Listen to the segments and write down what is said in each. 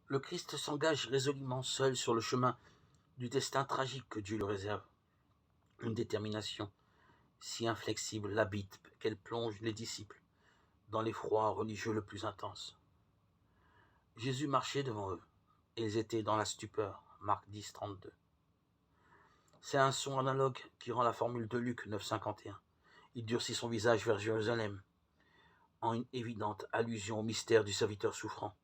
Le Christ s'engage résolument seul sur le chemin du destin tragique que Dieu lui réserve. Une détermination si inflexible l'habite qu'elle plonge les disciples dans l'effroi religieux le plus intense. Jésus marchait devant eux, et ils étaient dans la stupeur. Marc 10, 32. C'est un son analogue qui rend la formule de Luc 9, 51. Il durcit son visage vers Jérusalem, en une évidente allusion au mystère du serviteur souffrant.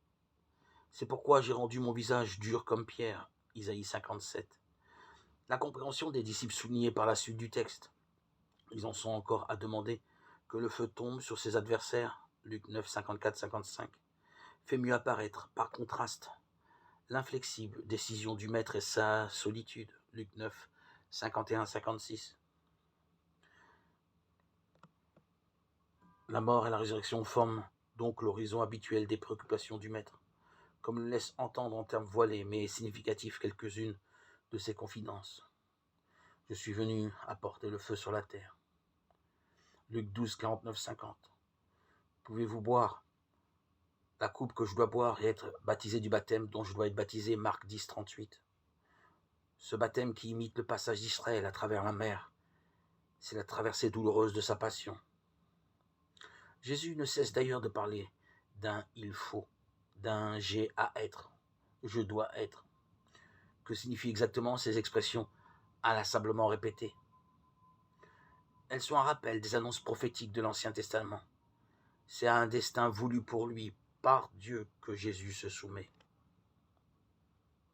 C'est pourquoi j'ai rendu mon visage dur comme pierre, Isaïe 57. La compréhension des disciples soulignée par la suite du texte. Ils en sont encore à demander que le feu tombe sur ses adversaires, Luc 9, 54, 55, fait mieux apparaître, par contraste, l'inflexible décision du maître et sa solitude, Luc 9, 51, 56. La mort et la résurrection forment donc l'horizon habituel des préoccupations du maître, comme le laissent entendre en termes voilés mais significatifs quelques-unes de ses confidences. Je suis venu apporter le feu sur la terre. Luc 12, 49, 50. Pouvez-vous boire la coupe que je dois boire et être baptisé du baptême dont je dois être baptisé, Marc 10, 38. Ce baptême qui imite le passage d'Israël à travers la mer, c'est la traversée douloureuse de sa passion. Jésus ne cesse d'ailleurs de parler d'un « il faut », d'un « j'ai à être »,« je dois être ». Que signifient exactement ces expressions inlassablement répétées? Elles sont un rappel des annonces prophétiques de l'Ancien Testament. C'est à un destin voulu pour lui, par Dieu, que Jésus se soumet.